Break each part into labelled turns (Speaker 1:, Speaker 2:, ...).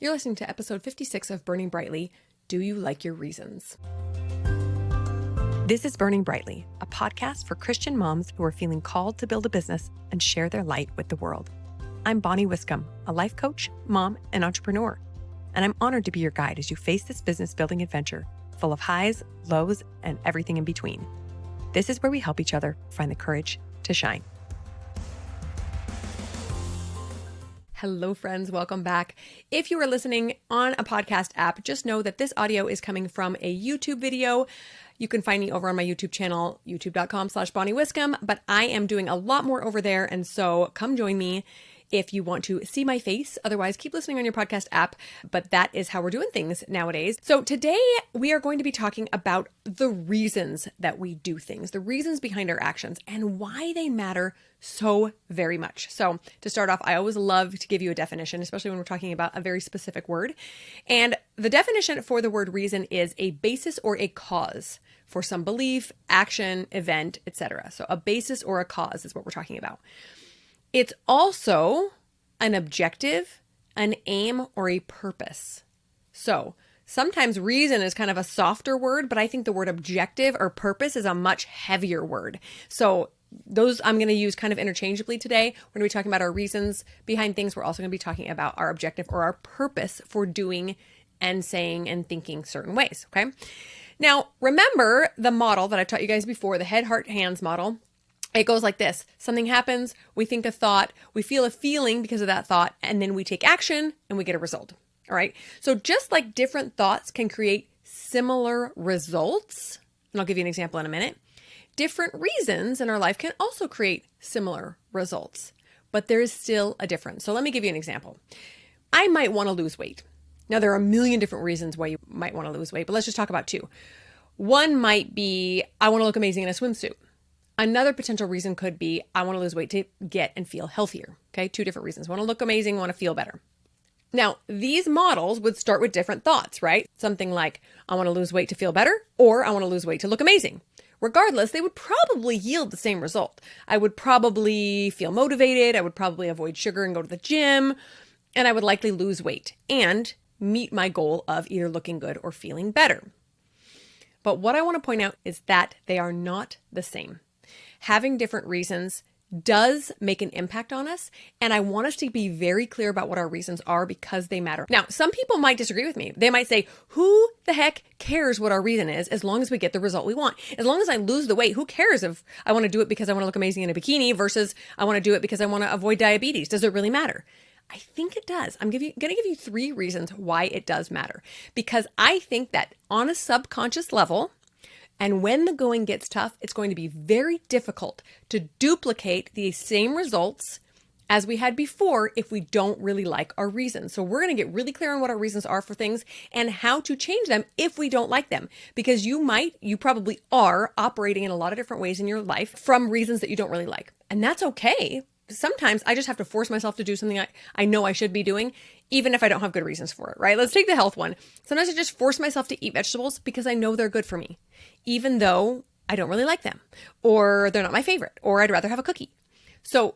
Speaker 1: You're listening to episode 56 of Burning Brightly. Do you like your reasons? This is Burning Brightly, a podcast for Christian moms who are feeling called to build a business and share their light with the world. I'm Bonnie Wiscombe, a life coach, mom, and entrepreneur, and I'm honored to be your guide as you face this business building adventure full of highs, lows, and everything in between. This is where we help each other find the courage to shine. Hello, friends. Welcome back. If you are listening on a podcast app, just know that this audio is coming from a YouTube video. You can find me over on my YouTube channel, youtube.com/Bonnie Wiscombe, but I am doing a lot more over there. And so come join me if you want to see my face. Otherwise, keep listening on your podcast app. But that is how we're doing things nowadays. So today we are going to be talking about the reasons that we do things, the reasons behind our actions, and why they matter so very much. So to start off, I always love to give you a definition, especially when we're talking about a very specific word. And the definition for the word reason is a basis or a cause for some belief, action, event, etc. So a basis or a cause is what we're talking about. It's also an objective, an aim, or a purpose. So sometimes reason is kind of a softer word, but I think the word objective or purpose is a much heavier word. So those I'm going to use kind of interchangeably today. We're going to be talking about our reasons behind things. We're also going to be talking about our objective or our purpose for doing and saying and thinking certain ways. Okay. Now, remember the model that I've taught you guys before, the head, heart, hands model. It goes like this. Something happens, we think a thought, we feel a feeling because of that thought, and then we take action and we get a result. All right. So just like different thoughts can create similar results, and I'll give you an example in a minute, different reasons in our life can also create similar results, but there is still a difference. So let me give you an example. I might want to lose weight. Now, there are a million different reasons why you might want to lose weight, but let's just talk about two. One might be, I want to look amazing in a swimsuit. Another potential reason could be, I want to lose weight to get and feel healthier. Okay, two different reasons. Want to look amazing, want to feel better. Now, these models would start with different thoughts, right? Something like, I want to lose weight to feel better, or I want to lose weight to look amazing. Regardless, they would probably yield the same result. I would probably feel motivated. I would probably avoid sugar and go to the gym, and I would likely lose weight and meet my goal of either looking good or feeling better. But what I want to point out is that they are not the same. Having different reasons does make an impact on us, and I want us to be very clear about what our reasons are because they matter. Now, some people might disagree with me. They might say, who the heck cares what our reason is as long as we get the result we want? As long as I lose the weight, who cares if I want to do it because I want to look amazing in a bikini versus I want to do it because I want to avoid diabetes? Does it really matter? I think it does. I'm going to give you three reasons why it does matter, because I think that on a subconscious level, and when the going gets tough, it's going to be very difficult to duplicate the same results as we had before if we don't really like our reasons. So we're going to get really clear on what our reasons are for things and how to change them if we don't like them. Because you probably are operating in a lot of different ways in your life from reasons that you don't really like. And that's okay. Sometimes I just have to force myself to do something I know I should be doing, even if I don't have good reasons for it, right? Let's take the health one. Sometimes I just force myself to eat vegetables because I know they're good for me, even though I don't really like them, or they're not my favorite, or I'd rather have a cookie. So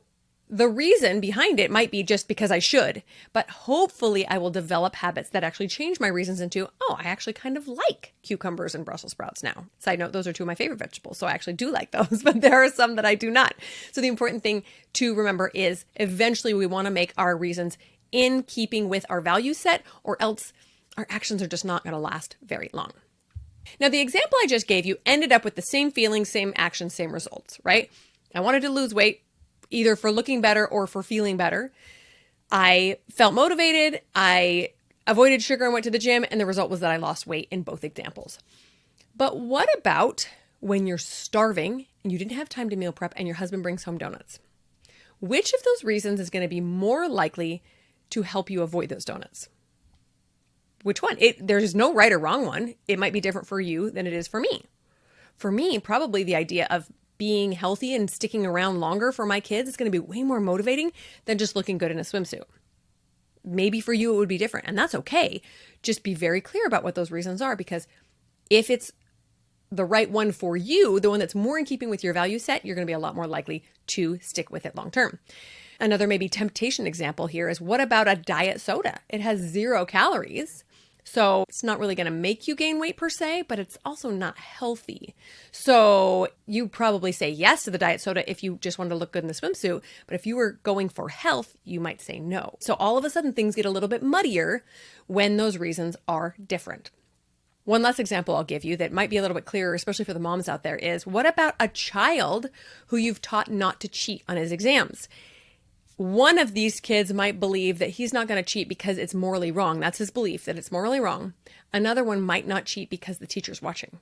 Speaker 1: the reason behind it might be just because I should, but hopefully I will develop habits that actually change my reasons into, oh, I actually kind of like cucumbers and Brussels sprouts now. Side note, those are two of my favorite vegetables, so I actually do like those, but there are some that I do not. So the important thing to remember is eventually we want to make our reasons in keeping with our value set, or else our actions are just not going to last very long. Now, the example I just gave you ended up with the same feelings, same actions, same results, right? I wanted to lose weight, either for looking better or for feeling better. I felt motivated. I avoided sugar and went to the gym. And the result was that I lost weight in both examples. But what about when you're starving and you didn't have time to meal prep and your husband brings home donuts? Which of those reasons is going to be more likely to help you avoid those donuts? Which one? There's no right or wrong one. It might be different for you than it is for me. For me, probably the idea of being healthy and sticking around longer for my kids is going to be way more motivating than just looking good in a swimsuit. Maybe for you it would be different, and that's okay. Just be very clear about what those reasons are, because if it's the right one for you, the one that's more in keeping with your value set, you're going to be a lot more likely to stick with it long term. Another maybe temptation example here is, what about a diet soda? It has 0 calories. So it's not really going to make you gain weight per se, but it's also not healthy. So you probably say yes to the diet soda if you just wanted to look good in the swimsuit. But if you were going for health, you might say no. So all of a sudden things get a little bit muddier when those reasons are different. One last example I'll give you that might be a little bit clearer, especially for the moms out there, is what about a child who you've taught not to cheat on his exams? One of these kids might believe that he's not going to cheat because it's morally wrong. That's his belief, that it's morally wrong. Another one might not cheat because the teacher's watching.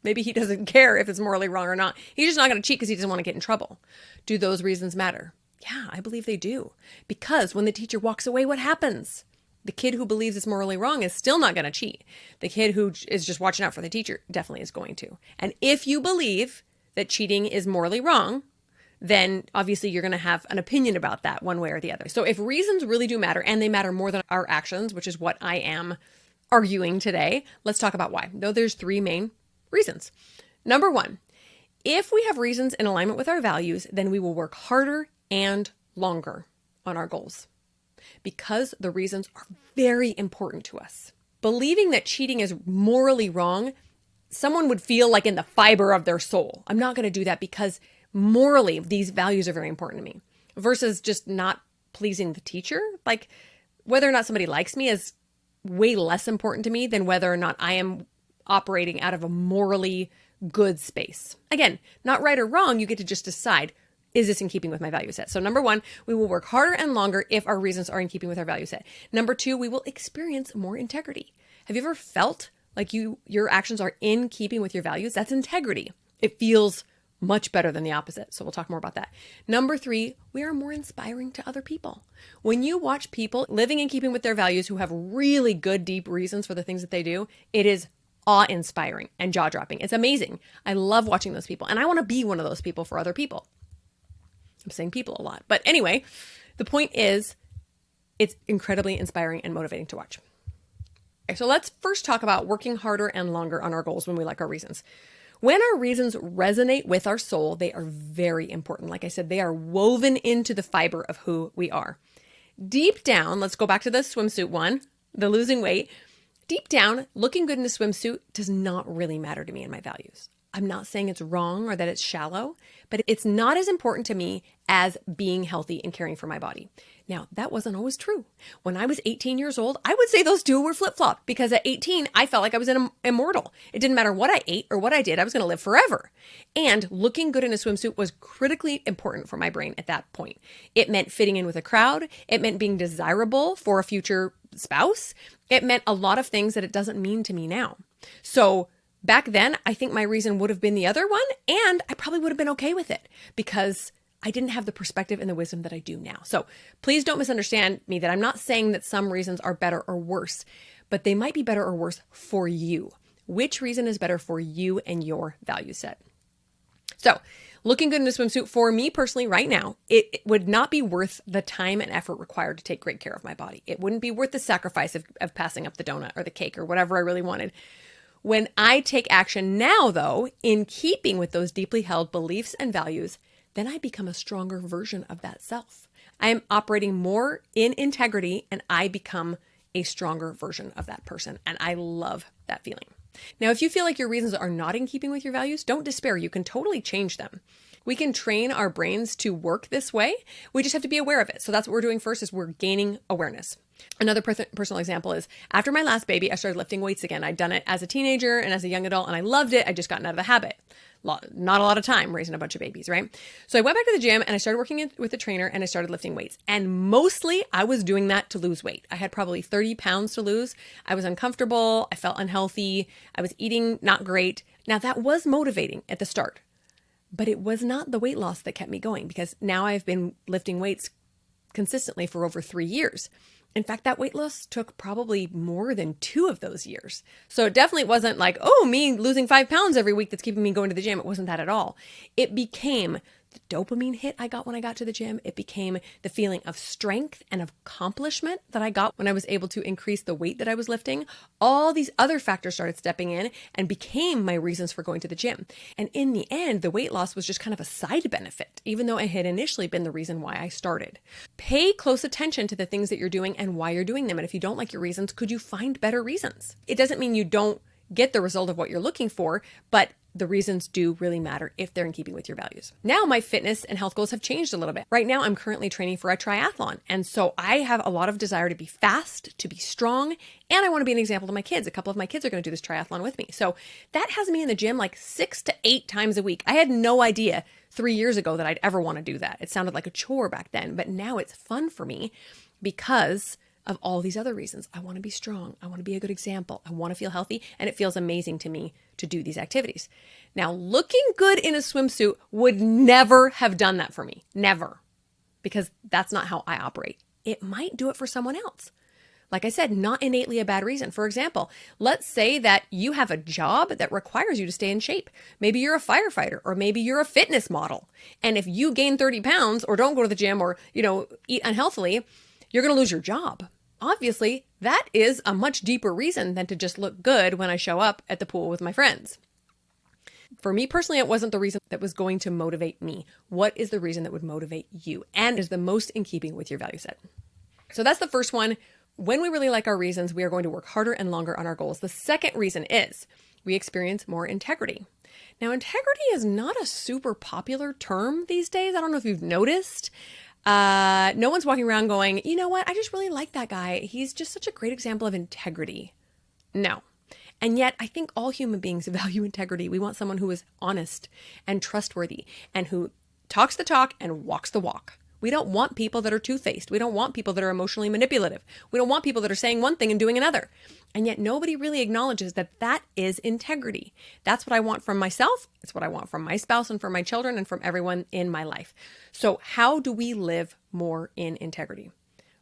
Speaker 1: Maybe he doesn't care if it's morally wrong or not. He's just not going to cheat because he doesn't want to get in trouble. Do those reasons matter? Yeah, I believe they do. Because when the teacher walks away, what happens? The kid who believes it's morally wrong is still not going to cheat. The kid who is just watching out for the teacher definitely is going to. And if you believe that cheating is morally wrong, then obviously you're going to have an opinion about that one way or the other. So if reasons really do matter, and they matter more than our actions, which is what I am arguing today, let's talk about why. Though there's 3 main reasons. Number 1, if we have reasons in alignment with our values, then we will work harder and longer on our goals because the reasons are very important to us. Believing that cheating is morally wrong, someone would feel like in the fiber of their soul, I'm not going to do that because morally, these values are very important to me, versus just not pleasing the teacher. Like, whether or not somebody likes me is way less important to me than whether or not I am operating out of a morally good space. Again, not right or wrong. You get to just decide, is this in keeping with my value set? So number 1, we will work harder and longer if our reasons are in keeping with our value set. Number 2, we will experience more integrity. Have you ever felt like your actions are in keeping with your values? That's integrity. It feels much better than the opposite. So we'll talk more about that. Number 3, we are more inspiring to other people. When you watch people living in keeping with their values who have really good, deep reasons for the things that they do, it is awe-inspiring and jaw-dropping. It's amazing. I love watching those people. And I want to be one of those people for other people. I'm saying people a lot. But anyway, the point is, it's incredibly inspiring and motivating to watch. Okay, so let's first talk about working harder and longer on our goals when we like our reasons. When our reasons resonate with our soul, they are very important. Like I said, they are woven into the fiber of who we are. Deep down, let's go back to the swimsuit one, the losing weight. Deep down, looking good in a swimsuit does not really matter to me and my values. I'm not saying it's wrong or that it's shallow, but it's not as important to me as being healthy and caring for my body. Now, that wasn't always true. When I was 18 years old, I would say those two were flip-flop because at 18, I felt like I was an immortal. It didn't matter what I ate or what I did. I was going to live forever. And looking good in a swimsuit was critically important for my brain at that point. It meant fitting in with a crowd. It meant being desirable for a future spouse. It meant a lot of things that it doesn't mean to me now. So back then, I think my reason would have been the other one, and I probably would have been okay with it because I didn't have the perspective and the wisdom that I do now. So please don't misunderstand me that I'm not saying that some reasons are better or worse, but they might be better or worse for you. Which reason is better for you and your value set? So looking good in a swimsuit for me personally right now, it would not be worth the time and effort required to take great care of my body. It wouldn't be worth the sacrifice of passing up the donut or the cake or whatever I really wanted. When I take action now, though, in keeping with those deeply held beliefs and values, then I become a stronger version of that self. I am operating more in integrity and I become a stronger version of that person. And I love that feeling. Now, if you feel like your reasons are not in keeping with your values, don't despair. You can totally change them. We can train our brains to work this way. We just have to be aware of it. So that's what we're doing first is we're gaining awareness. Another personal example is after my last baby, I started lifting weights again. I'd done it as a teenager and as a young adult and I loved it. I'd just gotten out of the habit. Not a lot of time raising a bunch of babies, right? So I went back to the gym and I started working with a trainer and I started lifting weights. And mostly I was doing that to lose weight. I had probably 30 pounds to lose. I was uncomfortable. I felt unhealthy. I was eating not great. Now that was motivating at the start, but it was not the weight loss that kept me going because now I've been lifting weights consistently for over 3 years. In fact, that weight loss took probably more than 2 of those years. So it definitely wasn't like, oh, me losing 5 pounds every week that's keeping me going to the gym. It wasn't that at all. It became the dopamine hit I got when I got to the gym. It became the feeling of strength and of accomplishment that I got when I was able to increase the weight that I was lifting. All these other factors started stepping in and became my reasons for going to the gym. And in the end, the weight loss was just kind of a side benefit, even though it had initially been the reason why I started. Pay close attention to the things that you're doing and why you're doing them. And if you don't like your reasons, could you find better reasons? It doesn't mean you don't get the result of what you're looking for, but the reasons do really matter if they're in keeping with your values. Now my fitness and health goals have changed a little bit. Right now I'm currently training for a triathlon. And so I have a lot of desire to be fast, to be strong, and I want to be an example to my kids. A couple of my kids are going to do this triathlon with me. So that has me in the gym like 6 to 8 times a week. I had no idea 3 years ago that I'd ever want to do that. It sounded like a chore back then, but now it's fun for me because of all these other reasons. I want to be strong. I want to be a good example. I want to feel healthy. And it feels amazing to me to do these activities. Now, looking good in a swimsuit would never have done that for me. Never. Because that's not how I operate. It might do it for someone else. Like I said, not innately a bad reason. For example, let's say that you have a job that requires you to stay in shape. Maybe you're a firefighter, or maybe you're a fitness model. And if you gain 30 pounds or don't go to the gym or, eat unhealthily, you're going to lose your job. Obviously, that is a much deeper reason than to just look good when I show up at the pool with my friends. For me personally, it wasn't the reason that was going to motivate me. What is the reason that would motivate you and is the most in keeping with your value set? So that's the first one. When we really like our reasons, we are going to work harder and longer on our goals. The second reason is we experience more integrity. Now, integrity is not a super popular term these days. I don't know if you've noticed. No one's walking around going, you know what? I just really like that guy. He's just such a great example of integrity. No. And yet I think all human beings value integrity. We want someone who is honest and trustworthy and who talks the talk and walks the walk. We don't want people that are two-faced. We don't want people that are emotionally manipulative. We don't want people that are saying one thing and doing another. And yet nobody really acknowledges that that is integrity. That's what I want from myself. It's what I want from my spouse and from my children and from everyone in my life. So how do we live more in integrity?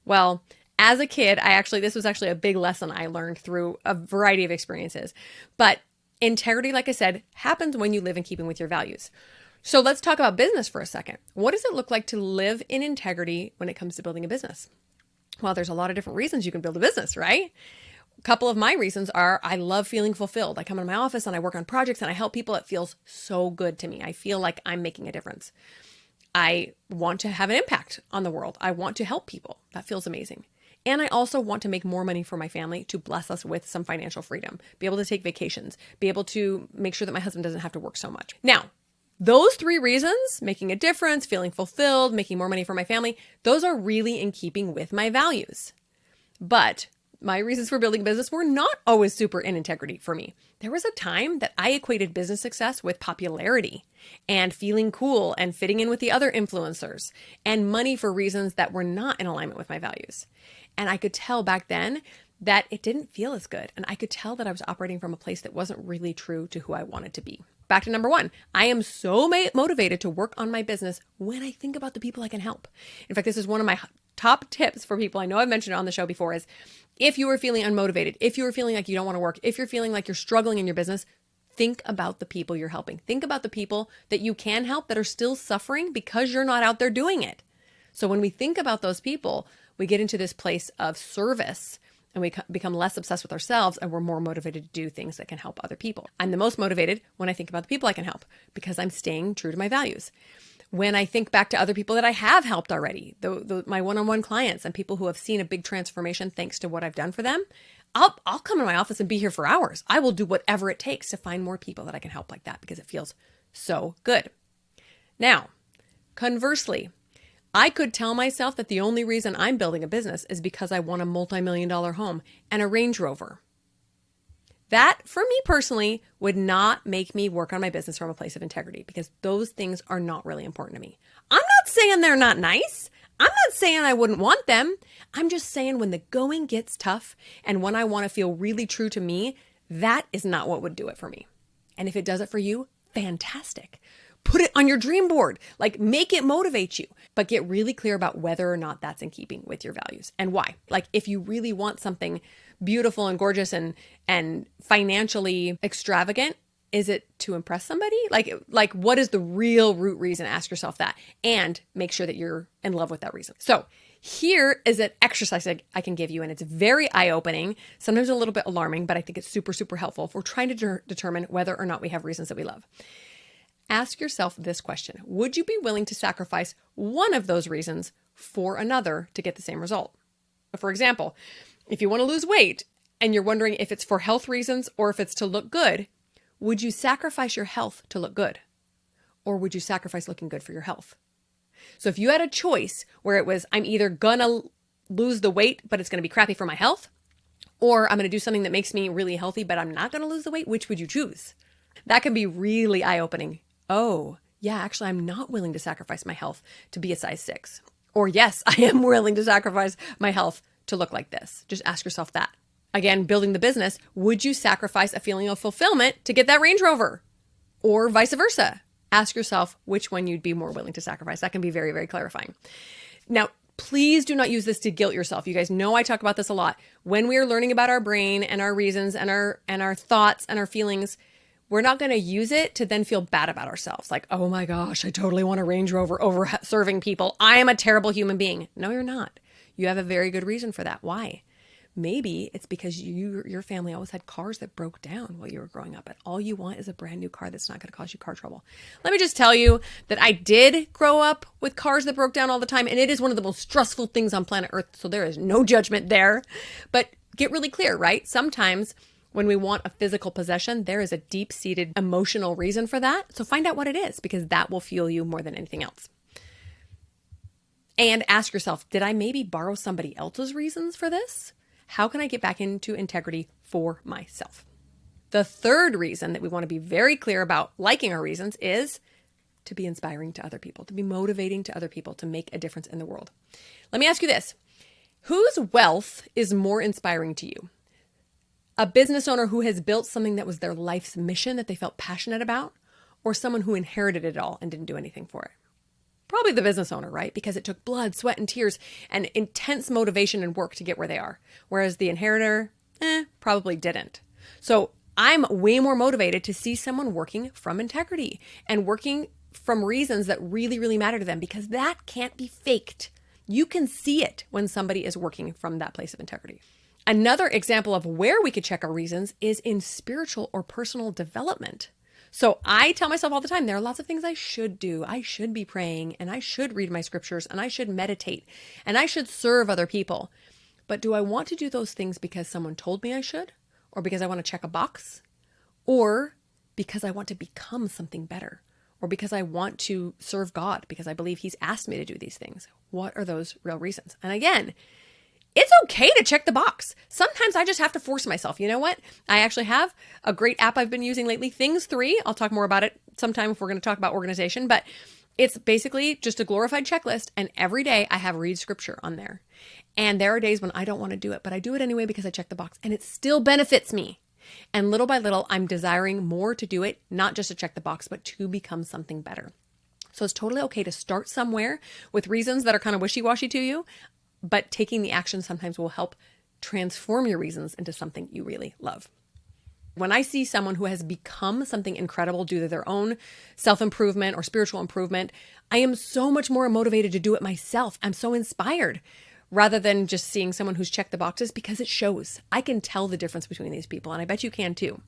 Speaker 1: Well, as a kid, this was actually a big lesson I learned through a variety of experiences. But integrity, like I said, happens when you live in keeping with your values. So let's talk about business for a second. What does it look like to live in integrity when it comes to building a business? Well, there's a lot of different reasons you can build a business, right? A couple of my reasons are I love feeling fulfilled. I come into my office and I work on projects and I help people. It feels so good to me. I feel like I'm making a difference. I want to have an impact on the world. I want to help people. That feels amazing. And I also want to make more money for my family to bless us with some financial freedom, be able to take vacations, be able to make sure that my husband doesn't have to work so much. Now, those 3 reasons, making a difference, feeling fulfilled, making more money for my family, those are really in keeping with my values. But my reasons for building a business were not always super in integrity for me. There was a time that I equated business success with popularity and feeling cool and fitting in with the other influencers and money for reasons that were not in alignment with my values. And I could tell back then that it didn't feel as good. And I could tell that I was operating from a place that wasn't really true to who I wanted to be. Back to number 1, I am so motivated to work on my business when I think about the people I can help. In fact, this is one of my top tips for people. I know I've mentioned it on the show before is if you are feeling unmotivated, if you are feeling like you don't want to work, if you're feeling like you're struggling in your business, think about the people you're helping. Think about the people that you can help that are still suffering because you're not out there doing it. So when we think about those people, we get into this place of service and we become less obsessed with ourselves and we're more motivated to do things that can help other people. I'm the most motivated when I think about the people I can help because I'm staying true to my values. When I think back to other people that I have helped already, my one-on-one clients and people who have seen a big transformation thanks to what I've done for them, I'll come in my office and be here for hours. I will do whatever it takes to find more people that I can help like that because it feels so good. Now, conversely, I could tell myself that the only reason I'm building a business is because I want a multi-million-dollar home and a Range Rover. That, for me personally, would not make me work on my business from a place of integrity because those things are not really important to me. I'm not saying they're not nice. I'm not saying I wouldn't want them. I'm just saying when the going gets tough and when I want to feel really true to me, that is not what would do it for me. And if it does it for you, fantastic. Put it on your dream board, like make it motivate you, but get really clear about whether or not that's in keeping with your values and why. Like if you really want something beautiful and gorgeous and financially extravagant, Is it to impress somebody? Like what is the real root reason? Ask yourself that and make sure that you're in love with that reason. So here is an exercise I can give you, and it's very eye-opening, sometimes a little bit alarming, but I think it's super, super helpful if we're trying to determine whether or not we have reasons that we love. Ask yourself this question. Would you be willing to sacrifice one of those reasons for another to get the same result? For example, if you want to lose weight and you're wondering if it's for health reasons or if it's to look good, would you sacrifice your health to look good? Or would you sacrifice looking good for your health? So if you had a choice where it was, I'm either gonna lose the weight, but it's gonna be crappy for my health, or I'm gonna do something that makes me really healthy, but I'm not gonna lose the weight, which would you choose? That can be really eye-opening. Oh, yeah, actually, I'm not willing to sacrifice my health to be a size 6. Or yes, I am willing to sacrifice my health to look like this. Just ask yourself that. Again, building the business, would you sacrifice a feeling of fulfillment to get that Range Rover? Or vice versa? Ask yourself which one you'd be more willing to sacrifice. That can be very, very clarifying. Now, please do not use this to guilt yourself. You guys know I talk about this a lot. When we are learning about our brain and our reasons and our thoughts and our feelings, we're not going to use it to then feel bad about ourselves. Like, oh my gosh, I totally want a Range Rover over serving people. I am a terrible human being. No, you're not. You have a very good reason for that. Why? Maybe it's because your family always had cars that broke down while you were growing up, and all you want is a brand new car that's not going to cause you car trouble. Let me just tell you that I did grow up with cars that broke down all the time, and it is one of the most stressful things on planet Earth, so there is no judgment there. But get really clear, right? Sometimes when we want a physical possession, there is a deep-seated emotional reason for that. So find out what it is, because that will fuel you more than anything else. And ask yourself, did I maybe borrow somebody else's reasons for this? How can I get back into integrity for myself? The third reason that we want to be very clear about liking our reasons is to be inspiring to other people, to be motivating to other people, to make a difference in the world. Let me ask you this. Whose wealth is more inspiring to you? A business owner who has built something that was their life's mission that they felt passionate about, or someone who inherited it all and didn't do anything for it? Probably the business owner, right? Because it took blood, sweat, and tears and intense motivation and work to get where they are. Whereas the inheritor, probably didn't. So I'm way more motivated to see someone working from integrity and working from reasons that really, really matter to them, because that can't be faked. You can see it when somebody is working from that place of integrity. Another example of where we could check our reasons is in spiritual or personal development. So I tell myself all the time, there are lots of things I should do. I should be praying, and I should read my scriptures, and I should meditate, and I should serve other people. But do I want to do those things because someone told me I should, or because I want to check a box, or because I want to become something better, or because I want to serve God because I believe He's asked me to do these things? What are those real reasons? And again, it's okay to check the box. Sometimes I just have to force myself. You know what? I actually have a great app I've been using lately, Things 3. I'll talk more about it sometime if we're going to talk about organization, but it's basically just a glorified checklist. And every day I have read scripture on there. And there are days when I don't want to do it, but I do it anyway because I check the box and it still benefits me. And little by little, I'm desiring more to do it, not just to check the box, but to become something better. So it's totally okay to start somewhere with reasons that are kind of wishy-washy to you. But taking the action sometimes will help transform your reasons into something you really love. When I see someone who has become something incredible due to their own self-improvement or spiritual improvement, I am so much more motivated to do it myself. I'm so inspired rather than just seeing someone who's checked the boxes, because it shows. I can tell the difference between these people, and I bet you can too.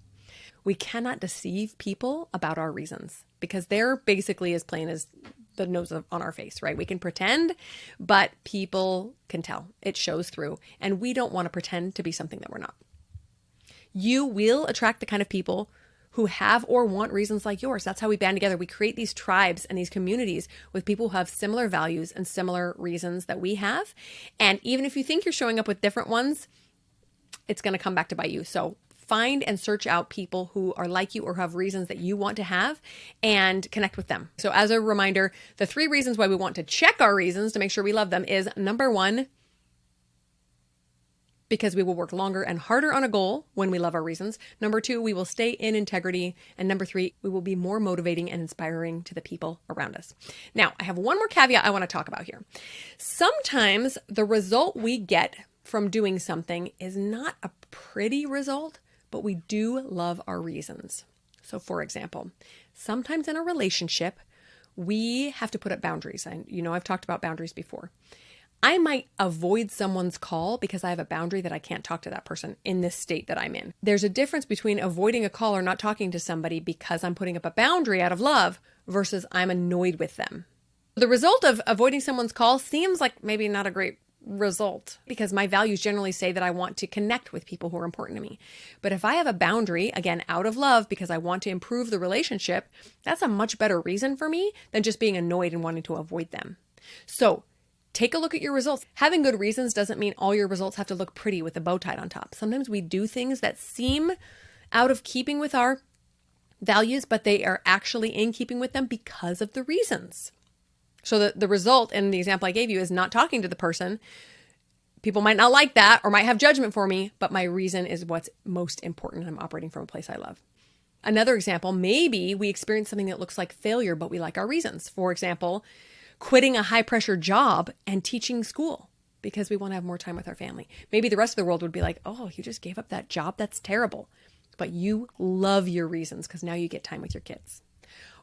Speaker 1: We cannot deceive people about our reasons because they're basically as plain as the nose on our face, right? We can pretend, but people can tell. It shows through, and we don't want to pretend to be something that we're not. You will attract the kind of people who have or want reasons like yours. That's how we band together. We create these tribes and these communities with people who have similar values and similar reasons that we have. And even if you think you're showing up with different ones, it's going to come back to bite you. So find and search out people who are like you or have reasons that you want to have and connect with them. So as a reminder, the 3 reasons why we want to check our reasons to make sure we love them is: number 1, because we will work longer and harder on a goal when we love our reasons. Number 2, we will stay in integrity. And number 3, we will be more motivating and inspiring to the people around us. Now, I have one more caveat I want to talk about here. Sometimes the result we get from doing something is not a pretty result, but we do love our reasons. So for example, sometimes in a relationship, we have to put up boundaries. And I've talked about boundaries before. I might avoid someone's call because I have a boundary that I can't talk to that person in this state that I'm in. There's a difference between avoiding a call or not talking to somebody because I'm putting up a boundary out of love versus I'm annoyed with them. The result of avoiding someone's call seems like maybe not a great result because my values generally say that I want to connect with people who are important to me. But if I have a boundary, again, out of love because I want to improve the relationship, that's a much better reason for me than just being annoyed and wanting to avoid them. So take a look at your results. Having good reasons doesn't mean all your results have to look pretty with a bow tied on top. Sometimes we do things that seem out of keeping with our values, but they are actually in keeping with them because of the reasons. So the result in the example I gave you is not talking to the person. People might not like that or might have judgment for me, but my reason is what's most important. I'm operating from a place I love. Another example, maybe we experience something that looks like failure, but we like our reasons. For example, quitting a high pressure job and teaching school because we want to have more time with our family. Maybe the rest of the world would be like, oh, you just gave up that job. That's terrible. But you love your reasons because now you get time with your kids.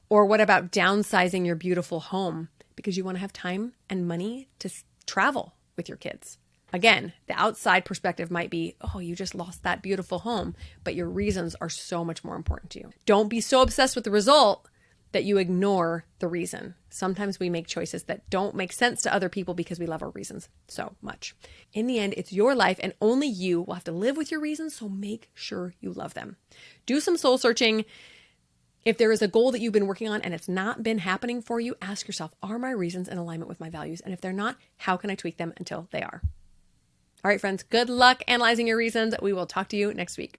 Speaker 1: Or what about downsizing your beautiful home because you want to have time and money to travel with your kids? Again, the outside perspective might be, oh, you just lost that beautiful home, but your reasons are so much more important to you. Don't be so obsessed with the result that you ignore the reason. Sometimes we make choices that don't make sense to other people because we love our reasons so much. In the end, it's your life and only you will have to live with your reasons, so make sure you love them. Do some soul searching. If there is a goal that you've been working on and it's not been happening for you, ask yourself, are my reasons in alignment with my values? And if they're not, how can I tweak them until they are? All right, friends, good luck analyzing your reasons. We will talk to you next week.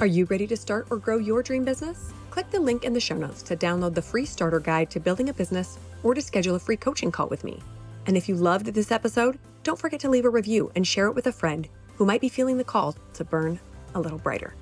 Speaker 1: Are you ready to start or grow your dream business? Click the link in the show notes to download the free starter guide to building a business or to schedule a free coaching call with me. And if you loved this episode, don't forget to leave a review and share it with a friend who might be feeling the call to burn a little brighter.